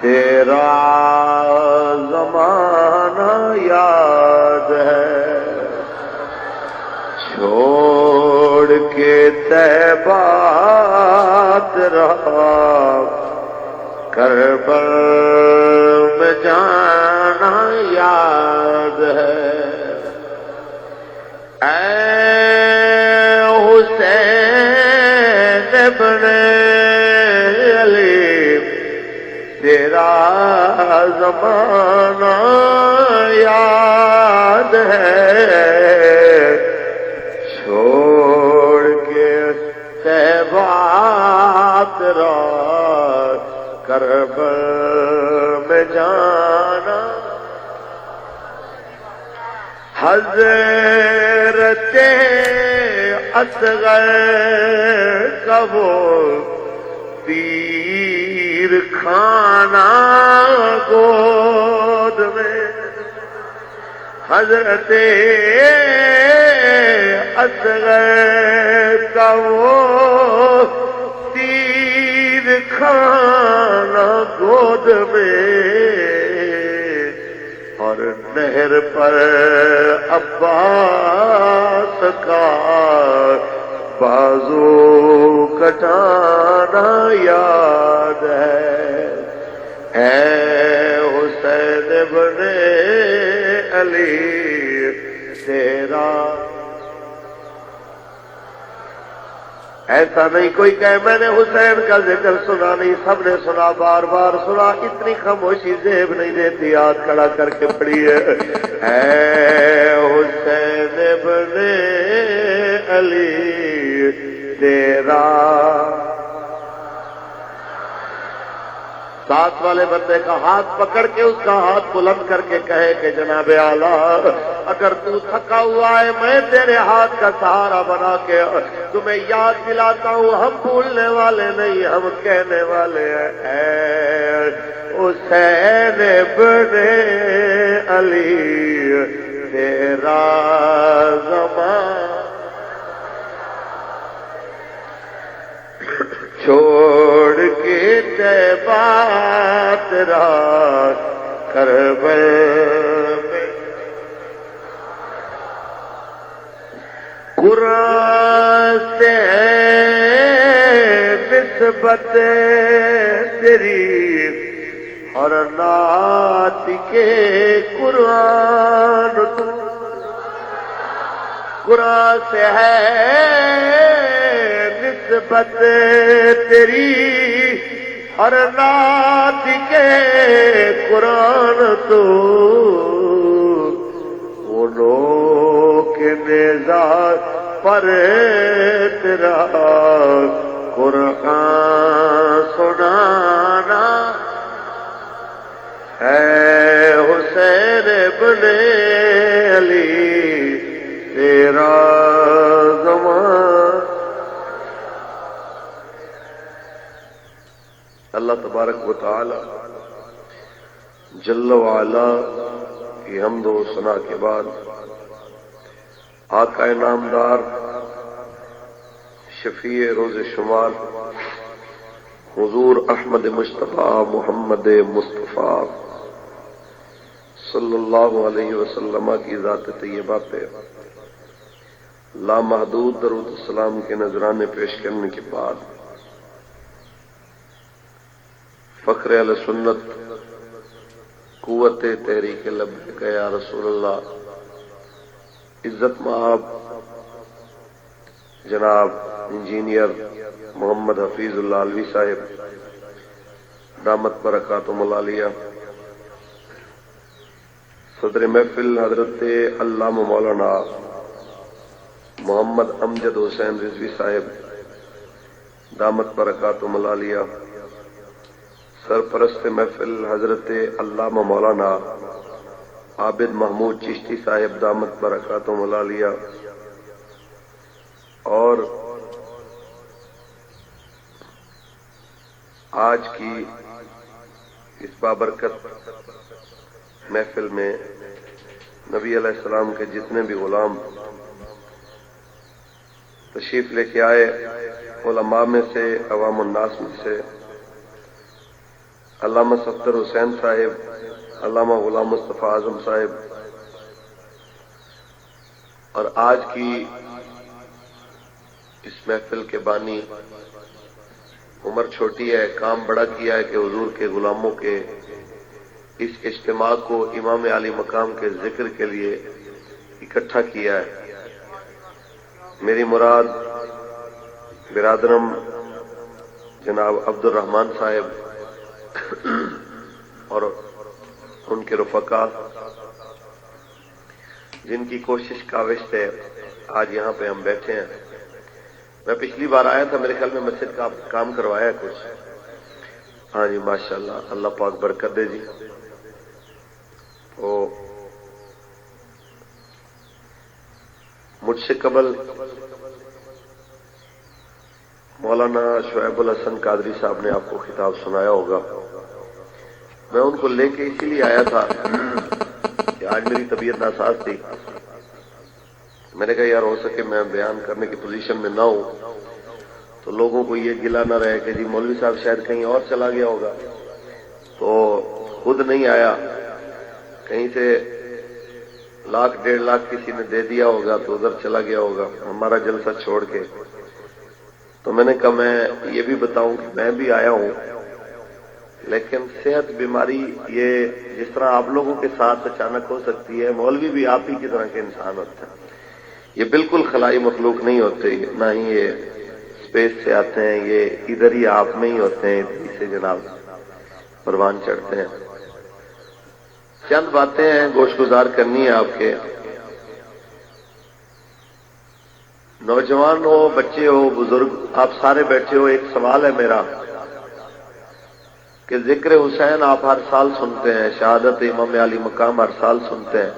تیرا زمانہ یاد ہے، چھوڑ کے طیبہ تیرا کربل میں جانا یاد ہے۔ اے حسین ابن علی تیرا زمانہ یاد ہے، چھوڑ کے طیبہ تیرا کربل میں جانا۔ حضرت اصغر کا وہ تیر کھانا گود میں، حضرت اصغر کا وہ تیر کھانا گود میں، اور نہر پر عباس کا بازو کٹانا یاد ہے۔ اے حسین ابن علی تیرا، ایسا نہیں کوئی کہے میں نے حسین کا ذکر سنا نہیں، سب نے سنا، بار بار سنا، اتنی خاموشی زیب نہیں دیتی، ہاتھ کھڑا کر کے پڑھی ہے۔ اے حسین ابن علی تیرا، ساتھ والے بندے کا ہاتھ پکڑ کے اس کا ہاتھ بلند کر کے کہے کہ جناب اعلیٰ اگر تو تھکا ہوا ہے میں تیرے ہاتھ کا سہارا بنا کے تمہیں یاد دلاتا ہوں، ہم بھولنے والے نہیں، ہم کہنے والے ہیں۔ اے حسین ابن علی تیرا زمان چھوڑ کے طیبہ تیرا کربل میں، قرآن سے نسبت تیری اور نعت کے قرآن، قرآن سے ہے نسبت تیری اور نعت کے قرآن، تو انہوں کے نظار پر تیرا قرآن سنانا ہے۔ حسین ابن علی تیرا زمان۔ اللہ تبارک و تعالی جل وعلا کی حمد و ثنا کے بعد آقا نامدار شفیع روز شمار حضور احمد مصطفیٰ محمد مصطفیٰ صلی اللہ علیہ وسلم کی ذات طیبہ پہ لامحدود درود السلام کے نذرانے پیش کرنے کے بعد فخر اہل سنت قوت تحریک لبیک یا رسول اللہ عزت مآب جناب انجینئر محمد حفیظ اللہ علوی صاحب دامت برکاتہم العالیہ، صدر محفل حضرت علامہ مولانا محمد امجد حسین رضوی صاحب دامت برکاتہم العالیہ، سرپرست محفل حضرت علامہ مولانا عابد محمود چشتی صاحب دامت برکاتہم العالیہ، اور آج کی اس بابرکت محفل میں نبی علیہ السلام کے جتنے بھی غلام تشریف لے کے آئے، علماء میں سے، عوام الناس میں سے، علامہ صفدر حسین صاحب، علامہ غلام مصطفیٰ اعظم صاحب، اور آج کی اس محفل کے بانی، عمر چھوٹی ہے، کام بڑا کیا ہے کہ حضور کے غلاموں کے اس اجتماع کو امام عالی مقام کے ذکر کے لیے اکٹھا کیا ہے۔ میری مراد برادرم جناب عبد الرحمان صاحب اور ان کے رفقا جن کی کوشش کاوش سے آج یہاں پہ ہم بیٹھے ہیں۔ میں پچھلی بار آیا تھا، میرے خیال میں مسجد کا کام کروایا ہے کچھ۔ ہاں جی ماشاءاللہ، اللہ پاک برکت دے جی۔ تو مجھ سے قبل مولانا شعیب الحسن قادری صاحب نے آپ کو خطاب سنایا ہوگا۔ میں ان کو لے کے اسی لیے آیا تھا کہ آج میری طبیعت ناساز تھی۔ میں نے کہا یار ہو سکے میں بیان کرنے کی پوزیشن میں نہ ہوں تو لوگوں کو یہ گلا نہ رہے کہ جی مولوی صاحب شاید کہیں اور چلا گیا ہوگا، تو خود نہیں آیا، کہیں سے 1 لاکھ 1.5 لاکھ کسی نے دے دیا ہوگا تو ادھر چلا گیا ہوگا ہمارا جلسہ چھوڑ کے۔ تو میں نے کہا میں یہ بھی بتاؤں کہ میں بھی آیا ہوں، لیکن صحت بیماری یہ جس طرح آپ لوگوں کے ساتھ اچانک ہو سکتی ہے، مولوی بھی آپ ہی کی طرح کے انسان ہوتے ہیں، یہ بالکل خلائی مخلوق نہیں ہوتے، نہ ہی یہ اسپیس سے آتے ہیں، یہ ادھر ہی آپ میں ہی ہوتے ہیں، ادھر سے جناب پروان چڑھتے ہیں۔ چند باتیں ہیں گوش گزار کرنی ہے آپ کے، نوجوان ہو، بچے ہو، بزرگ، آپ سارے بیٹھے ہو۔ ایک سوال ہے میرا کہ ذکر حسین آپ ہر سال سنتے ہیں، شہادت امام علی مقام ہر سال سنتے ہیں،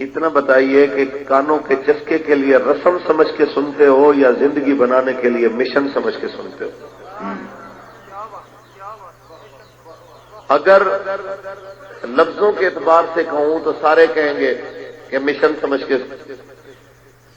اتنا بتائیے کہ کانوں کے چسکے کے لیے رسم سمجھ کے سنتے ہو یا زندگی بنانے کے لیے مشن سمجھ کے سنتے ہو؟ اگر لفظوں کے اعتبار سے کہوں تو سارے کہیں گے کہ مشن سمجھ کے،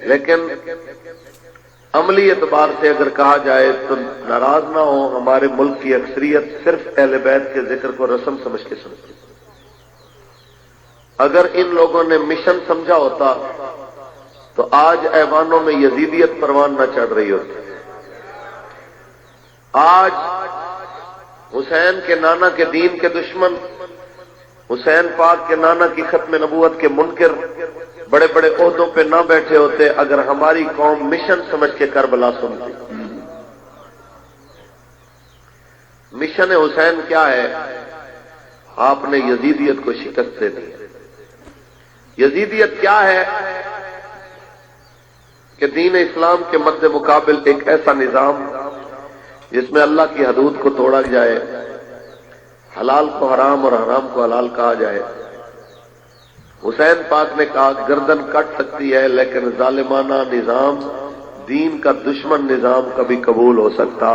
لیکن عملی اعتبار سے اگر کہا جائے تو ناراض نہ ہو، ہمارے ملک کی اکثریت صرف اہل بیت کے ذکر کو رسم سمجھ کے سنتی۔ اگر ان لوگوں نے مشن سمجھا ہوتا تو آج ایوانوں میں یزیدیت پروان نہ چڑھ رہی ہوتی۔ آج حسین کے نانا کے دین کے دشمن، حسین پاک کے نانا کی ختم نبوت کے منکر بڑے بڑے عہدوں پہ نہ بیٹھے ہوتے اگر ہماری قوم مشن سمجھ کے کربلا سنتی۔ مشن حسین کیا ہے؟ آپ نے یزیدیت کو شکست دے دی۔ یزیدیت کیا ہے کہ دین اسلام کے مد مقابل ایک ایسا نظام جس میں اللہ کی حدود کو توڑا جائے، حلال کو حرام اور حرام کو حلال کہا جائے۔ حسین پاک نے کہا گردن کٹ سکتی ہے لیکن ظالمانہ نظام، دین کا دشمن نظام کبھی قبول ہو سکتا۔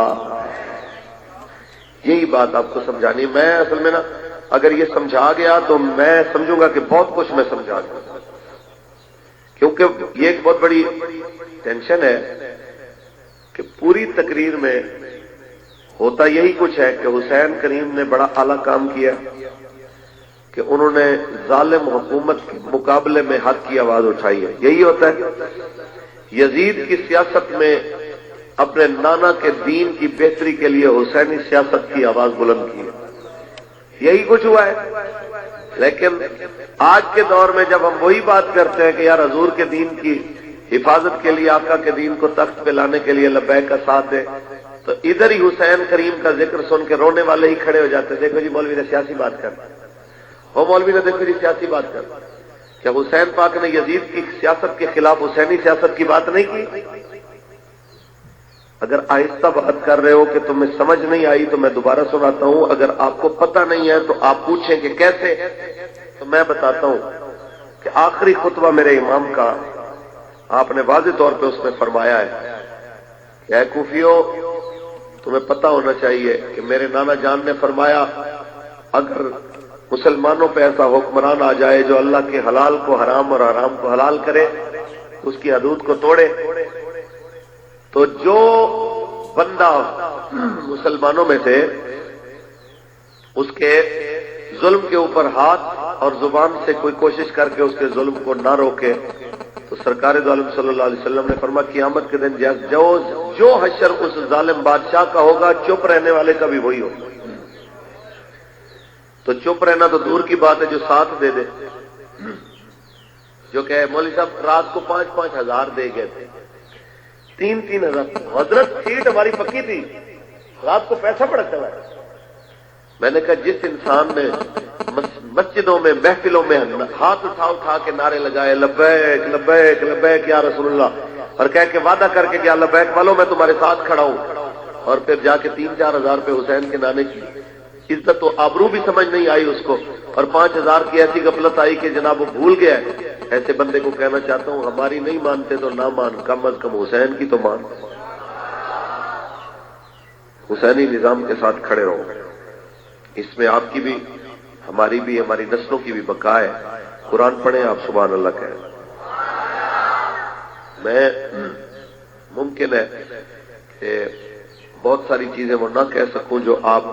یہی بات آپ کو سمجھانی۔ میں اصل میں اگر یہ سمجھا گیا تو میں سمجھوں گا کہ بہت کچھ میں سمجھا گیا، کیونکہ یہ ایک بہت بڑی ٹینشن ہے کہ پوری تقریر میں ہوتا یہی کچھ ہے کہ حسین کریم نے بڑا اعلیٰ کام کیا کہ انہوں نے ظالم حکومت کے مقابلے میں حق کی آواز اٹھائی ہے، یہی ہوتا ہے۔ یزید کی سیاست میں اپنے نانا کے دین کی بہتری کے لیے حسینی سیاست کی آواز بلند کی ہے، یہی کچھ ہوا ہے۔ لیکن آج کے دور میں جب ہم وہی بات کرتے ہیں کہ یار حضور کے دین کی حفاظت کے لیے، آقا کے دین کو تخت پہ لانے کے لیے لبیک کا ساتھ ہے، تو ادھر ہی حسین کریم کا ذکر سن کے رونے والے ہی کھڑے ہو جاتے ہیں، دیکھو جی مولوی نے سیاسی بات کر، وہ مولوی نے دیکھو جی سیاسی بات کر۔ کیا حسین پاک نے یزید کی سیاست کے خلاف حسینی سیاست کی بات نہیں کی؟ اگر آہستہ بات کر رہے ہو کہ تمہیں سمجھ نہیں آئی تو میں دوبارہ سناتا ہوں، اگر آپ کو پتہ نہیں ہے تو آپ پوچھیں کہ کیسے، تو میں بتاتا ہوں کہ آخری خطبہ میرے امام کا آپ نے واضح طور پہ اس میں فرمایا ہے کہ اے کوفیو، تمہیں پتہ ہونا چاہیے کہ میرے نانا جان نے فرمایا اگر مسلمانوں پہ ایسا حکمران آ جائے جو اللہ کے حلال کو حرام اور حرام کو حلال کرے، اس کی حدود کو توڑے، تو جو بندہ مسلمانوں میں سے اس کے ظلم کے اوپر ہاتھ اور زبان سے کوئی کوشش کر کے اس کے ظلم کو نہ روکے تو سرکار دو عالم صلی اللہ علیہ وسلم نے فرمایا قیامت کے دن جو حشر اس ظالم بادشاہ کا ہوگا چپ رہنے والے کا بھی وہی ہوگا. تو چپ رہنا تو دور کی بات ہے، جو ساتھ دے دے، جو کہ مولوی صاحب رات کو 5-5 ہزار دے گئے تھے، 3-3 ہزار. حضرت سیٹ ہماری پکی تھی، رات کو پیسہ بڑا چلا ہے. میں نے کہا جس انسان نے مسجدوں میں محفلوں میں ہاتھ اٹھا کے نعرے لگائے لبیک لبیک لبیک یا رسول اللہ، اور کہہ کے وعدہ کر کے کیا لبیک والو میں تمہارے ساتھ کھڑا ہوں، اور پھر جا کے 3-4 ہزار پہ حسین کے نانے کی عزت و آبرو بھی سمجھ نہیں آئی اس کو، اور 5 ہزار کی ایسی غفلت آئی کہ جناب وہ بھول گیا ہے. ایسے بندے کو کہنا چاہتا ہوں ہماری نہیں مانتے تو نہ مان، کم از کم حسین کی تو مان. حسینی نظام کے ساتھ کھڑے رہو، اس میں آپ کی بھی ہماری بھی ہماری نسلوں کی بھی بقا ہے. قرآن پڑھیں آپ سبحان اللہ کہیں. میں ممکن ہے کہ بہت ساری چیزیں وہ نہ کہہ سکوں جو آپ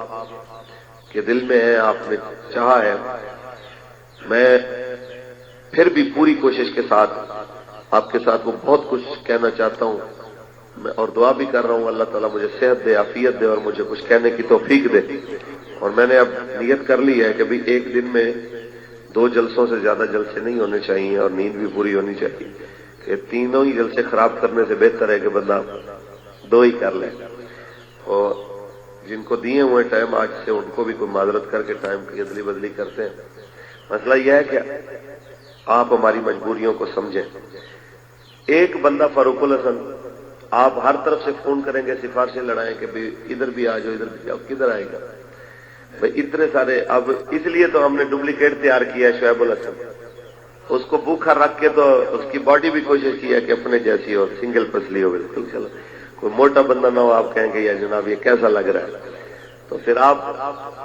کے دل میں ہے، آپ نے چاہا ہے. میں پھر بھی پوری کوشش کے ساتھ آپ کے ساتھ وہ بہت کچھ کہنا چاہتا ہوں، میں اور دعا بھی کر رہا ہوں اللہ تعالیٰ مجھے صحت دے، عافیت دے اور مجھے کچھ کہنے کی توفیق دے. اور میں نے اب نیت کر لی ہے کہ بھی ایک دن میں 2 جلسوں سے زیادہ جلسے نہیں ہونے چاہیے، اور نیند بھی پوری ہونی چاہیے. کہ تینوں ہی جلسے خراب کرنے سے بہتر ہے کہ بندہ 2 ہی کر لے. اور جن کو دیے ہوئے ٹائم آج سے ان کو بھی کوئی معذرت کر کے ٹائم کی ادلی بدلی کرتے ہیں. مسئلہ یہ ہے کہ آپ ہماری مجبوریوں کو سمجھیں. ایک بندہ فاروق الحسن آپ ہر طرف سے فون کریں گے، سفارشیں لڑائیں کہ ادھر بھی آ جاؤ ادھر بھی جاؤ، کدھر آئے گا بھائی اتنے سارے. اب اس لیے تو ہم نے ڈپلیکیٹ تیار کیا ہے شعیب الحسن، اس کو بھوکھا رکھ کے تو اس کی باڈی بھی کوشش کی ہے کہ اپنے جیسی ہو، سنگل پسلی ہو بالکل. چلو کوئی موٹا بندہ نہ ہو آپ کہیں گے یا جناب یہ کیسا لگ رہا ہے. تو پھر آپ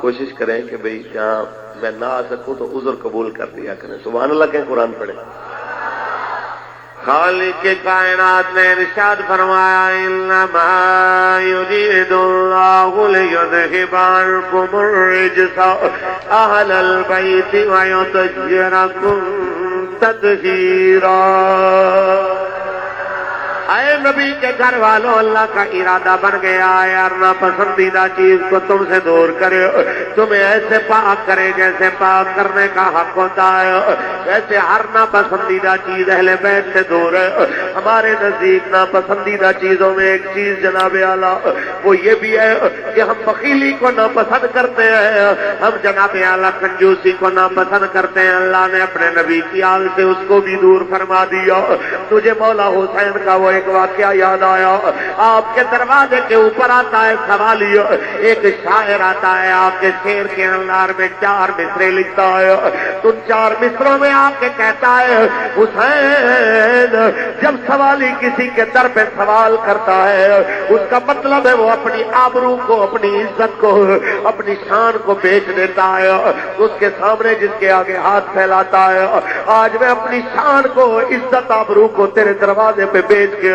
کوشش کریں کہ بھئی جہاں میں نہ آ سکوں تو عذر قبول کر لیا کریں. سبحان اللہ کہیں، قرآن پڑھیں. خالق کائنات نے ارشاد فرمایا انما یرید اللہ لیذھب عنکم الرجس اہل البیت ویطہرکم تطہیرا. اے نبی کے گھر والوں، اللہ کا ارادہ بن گیا ہے ہر ناپسندیدہ چیز کو تم سے دور کرے، تمہیں ایسے پاک کرے جیسے پاک کرنے کا حق ہوتا ہے. ویسے ہر ناپسندیدہ چیز اہل بیت سے دور ہے. ہمارے نزدیک ناپسندیدہ چیزوں میں ایک چیز جناب اعلیٰ وہ یہ بھی ہے کہ ہم بخیلی کو ناپسند کرتے ہیں، ہم جناب اعلیٰ کنجوسی کو ناپسند کرتے ہیں. اللہ نے اپنے نبی کی آل سے اس کو بھی دور فرما دیا. تجھے مولا حسین کا وہ ایک واقعہ یاد آیا. آپ کے دروازے کے اوپر آتا ہے سوالی، ایک شاعر آتا ہے، آپ کے شعر کے اندر میں 4 مصرے لکھتا ہے. تو 4 مصروں میں آ کے کہتا ہے حسین جب سوالی کسی کے در پہ سوال کرتا ہے اس کا مطلب ہے وہ اپنی آبرو کو، اپنی عزت کو، اپنی شان کو بیچ دیتا ہے. اس کے سامنے جس کے آگے ہاتھ پھیلاتا ہے آج میں اپنی شان کو، عزت آبرو کو تیرے دروازے پہ بیچ کے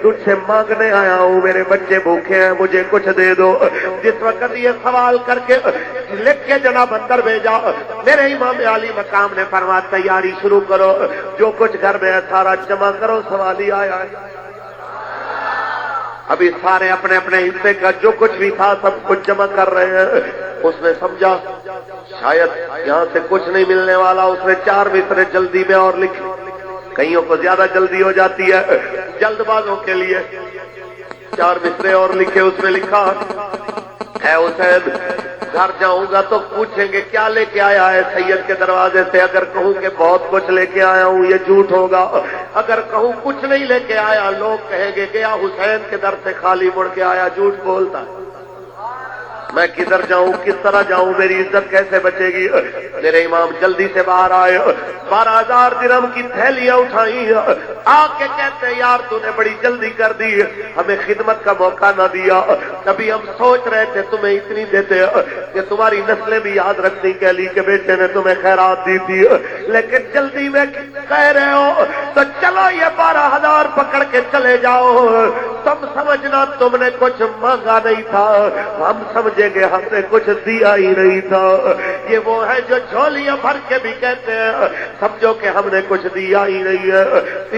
تجھ سے مانگنے آیا ہوں، میرے بچے بھوکے ہیں مجھے کچھ دے دو. جس وقت یہ سوال کر کے لکھ کے جناب اندر بھیجا، میرے امام علی مقام نے فرمایا تیاری شروع کرو، جو کچھ گھر میں ہے سارا جمع کرو، سوالی آیا ہے. ابھی سارے اپنے اپنے حصے کا جو کچھ بھی تھا سب کچھ جمع کر رہے ہیں. اس نے سمجھا شاید یہاں سے کچھ نہیں ملنے والا، اس نے 4 مصرے جلدی میں اور لکھ. کئیوں کو زیادہ جلدی ہو جاتی ہے، جلد بازوں کے لیے 4 مصرے اور لکھے. اس میں لکھا اے حسین گھر جاؤں گا تو پوچھیں گے کیا لے کے آیا ہے سید کے دروازے سے. اگر کہوں کہ بہت کچھ لے کے آیا ہوں یہ جھوٹ ہوگا. اگر کہوں کچھ نہیں لے کے آیا لوگ کہیں گے کہ حسین کے در سے خالی مڑ کے آیا، جھوٹ بولتا ہے. میں کدھر جاؤں، کس طرح جاؤں، میری عزت کیسے بچے گی. میرے امام جلدی سے باہر آئے، 12,000 درہم کی تھیلیاں اٹھائیں، آ کے کہتے یار تو نے بڑی جلدی کر دی، ہمیں خدمت کا موقع نہ دیا. کبھی ہم سوچ رہے تھے تمہیں اتنی دیتے، کہ تمہاری نسلیں بھی یاد رکھتی کہ علی کے بیٹے نے تمہیں خیرات دی تھی، لیکن جلدی میں کہہ رہے ہو تو چلو یہ 12,000 پکڑ کے چلے جاؤ، تم سمجھنا تم نے کچھ مانگا نہیں تھا، ہم سمجھیں گے ہم نے کچھ دیا ہی نہیں تھا۔ یہ وہ ہے جو جھولیاں بھر کے بھی کہتے ہیں سمجھو کہ ہم نے کچھ دیا ہی نہیں ہے۔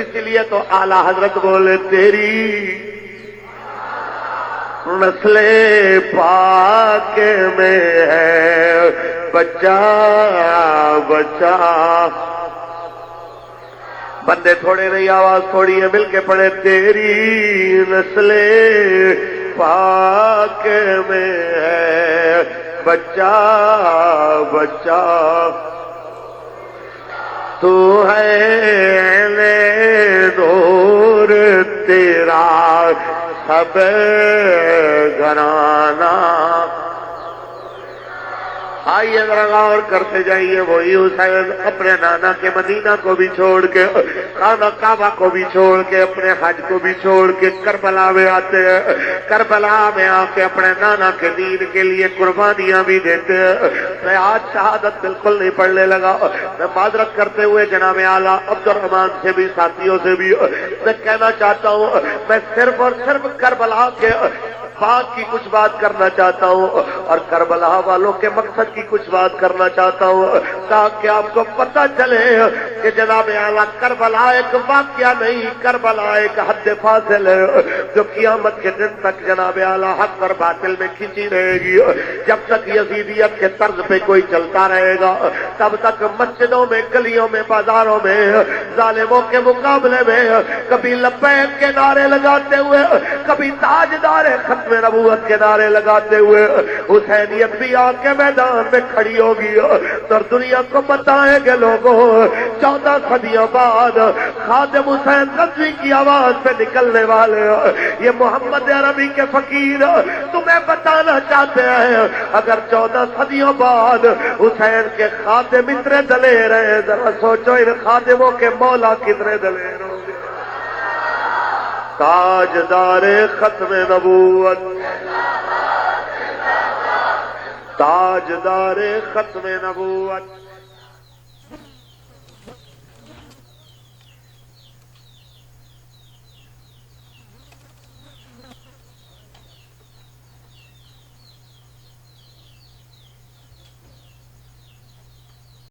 اس لیے تو اعلیٰ حضرت بولے تیری نسل پاک میں ہے بچہ بچہ۔ بندے تھوڑے نہیں، آواز تھوڑی ہے، مل کے پڑھے تیری نسل پاک میں ہے بچہ بچہ، تو ہے نور تیرا سب گھرانہ۔ آئیے ذرا غور کرتے جائیے، وہی حسین اپنے نانا کے مدینہ کو بھی چھوڑ کے، خانہ کعبہ کو بھی چھوڑ کے، اپنے حج کو بھی چھوڑ کے کربلا میں آتے ہیں، کربلا میں آ کے اپنے نانا کے دین کے لیے قربانیاں بھی دیتے ہیں۔ میں آج شہادت بالکل نہیں پڑھنے لگا، میں معذرت کرتے ہوئے جناب اعلیٰ عبد الرحمان سے بھی، ساتھیوں سے بھی میں کہنا چاہتا ہوں، میں صرف اور صرف کربلا کے بات کی کچھ بات کرنا چاہتا ہوں اور کربلا والوں کے مقصد کی کچھ بات کرنا چاہتا ہوں، تاکہ آپ کو پتہ چلے کہ جناب اعلیٰ کربلا ایک واقعہ نہیں، کربلا ایک حد فاصل ہے جو قیامت کے دن تک جناب اعلیٰ حق اور باطل میں کھینچی رہے گی۔ جب تک یزیدیت کے طرز پہ کوئی چلتا رہے گا، تب تک مسجدوں میں، گلیوں میں، بازاروں میں ظالموں کے مقابلے میں کبھی لبیک کے نعرے لگاتے ہوئے، کبھی تاجدار ختم نبوت کے نعرے لگاتے ہوئے حسینیت بھی آ کے میدان میں کھڑی ہوگی اور دنیا کو بتائیں گے لوگوں 14 صدیوں بعد خادم حسین رضوی کی آواز پہ نکلنے والے یہ محمد عربی کے فقیر تمہیں بتانا چاہتے ہیں، اگر 14 صدیوں بعد حسین کے خادم اتنے دلیر ہیں، ذرا سوچو ان خادموں کے مولا کتنے دلیر ہوں گے۔ تاجدار ختم نبوت، تاجدار ختم نبوت،